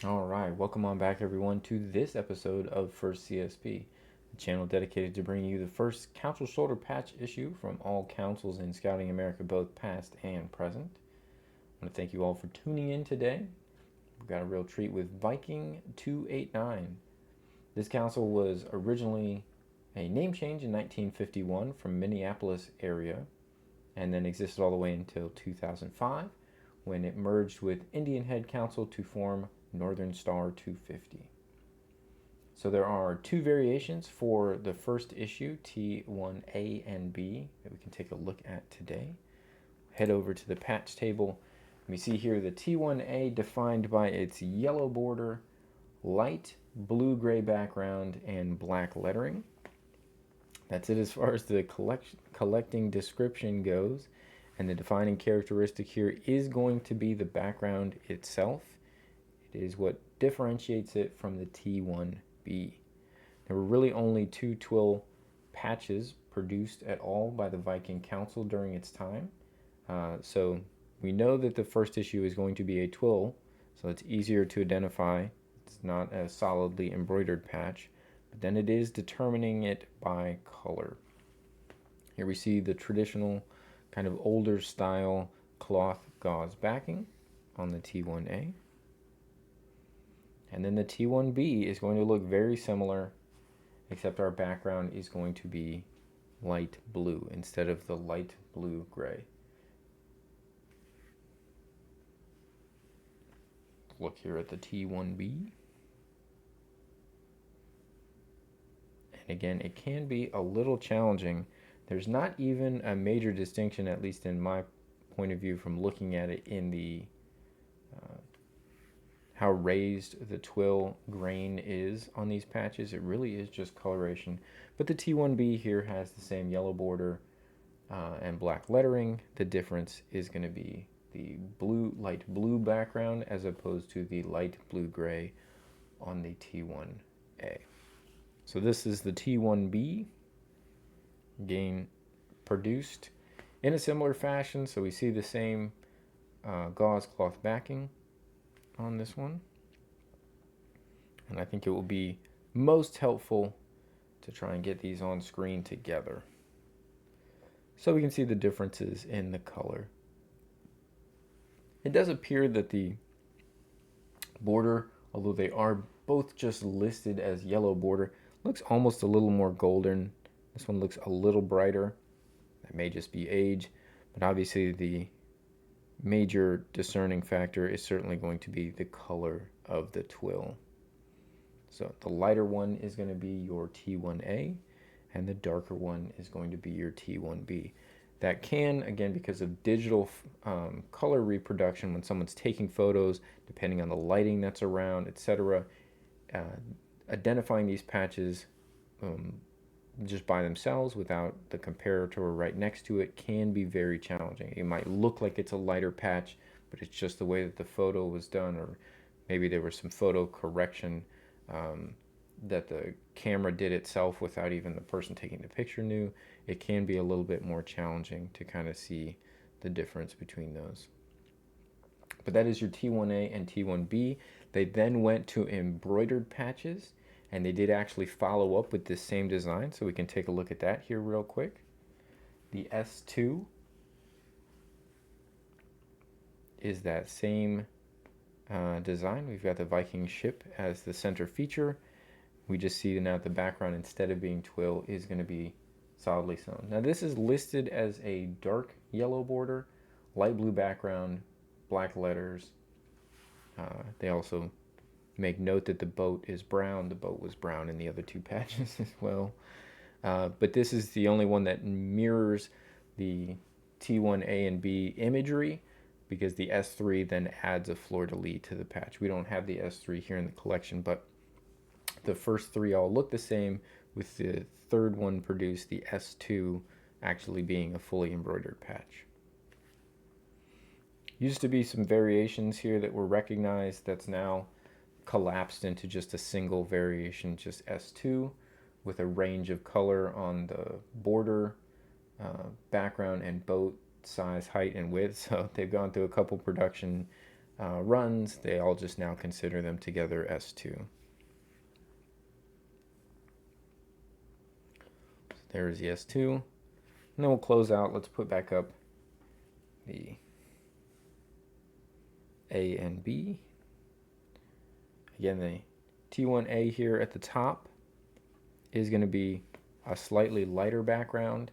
All right, welcome on back, everyone, to this episode of First CSP, the channel dedicated to bringing you the first council shoulder patch issue from all councils in Scouting America, both past and present. I want to thank you all for tuning in today. We've got a real treat with Viking 289. This council was originally a name change in 1951 from Minneapolis area, and then existed all the way until 2005 when it merged with Indian Head Council to form Northern Star 250. So there are two variations for the first issue, T1A and B, that we can take a look at today. Head over to the patch table. We see here the T1A defined by its yellow border, light blue-gray background, and black lettering. That's it as far as the collecting description goes. And the defining characteristic here is going to be the background itself. It is what differentiates it from the T1B. There were really only two twill patches produced at all by the Viking Council during its time. So we know that the first issue is going to be a twill, so it's easier to identify. It's not a solidly embroidered patch, but then it is determining it by color. Here we see the traditional kind of older style cloth gauze backing on the T1A. And then the T1B is going to look very similar, except our background is going to be light blue instead of the light blue gray. Look here at the T1B. And again, it can be a little challenging. There's not even a major distinction, at least in my point of view, from looking at it in the how raised the twill grain is on these patches. It really is just coloration. But the T1B here has the same yellow border and black lettering. The difference is going to be the light blue background as opposed to the light blue gray on the T1A. So this is the T1B, again produced in a similar fashion. So we see the same gauze cloth backing on this one, and I think it will be most helpful to try and get these on screen together so we can see the differences in the color. It does appear that the border, although they are both just listed as yellow border, looks almost a little more golden. This one looks a little brighter. That may just be age, but obviously the major discerning factor is certainly going to be the color of the twill. So the lighter one is going to be your T1A, and the darker one is going to be your T1B. That can, again, because of digital color reproduction, when someone's taking photos, depending on the lighting that's around, etc., identifying these patches just by themselves without the comparator right next to it can be very challenging. It might look like it's a lighter patch, but it's just the way that the photo was done, or maybe there was some photo correction that the camera did itself without even the person taking the picture knew. It can be a little bit more challenging to kind of see the difference between those. But that is your T1A and T1B. They then went to embroidered patches, and they did actually follow up with this same design, so we can take a look at that here real quick. The S2 is that same design. We've got the Viking ship as the center feature. We just see now the background, instead of being twill, is going to be solidly sewn. Now this is listed as a dark yellow border, light blue background, black letters. They also make note that the boat is brown. The boat was brown in the other two patches as well. But this is the only one that mirrors the T1A and B imagery, because the S3 then adds a fleur-de-lis to the patch. We don't have the S3 here in the collection, but the first three all look the same, with the third one produced, the S2, actually being a fully embroidered patch. Used to be some variations here that were recognized that's now collapsed into just a single variation, just S2, with a range of color on the border, background, and boat size, height, and width. So they've gone through a couple production runs, they all just now consider them together S2. So there's the S2. And then we'll close out. Let's put back up the A and B. Again, the T1A here at the top is going to be a slightly lighter background,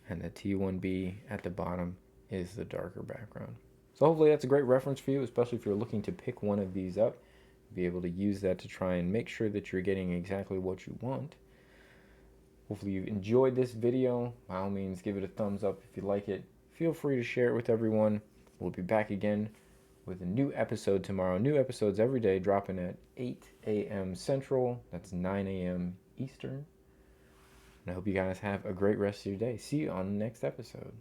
and the T1B at the bottom is the darker background. So hopefully that's a great reference for you, especially if you're looking to pick one of these up. Be able to use that to try and make sure that you're getting exactly what you want. Hopefully you enjoyed this video. By all means, give it a thumbs up if you like it. Feel free to share it with everyone. We'll be back again with a new episode tomorrow. New episodes every day dropping at 8 a.m. Central. That's 9 a.m. Eastern. And I hope you guys have a great rest of your day. See you on the next episode.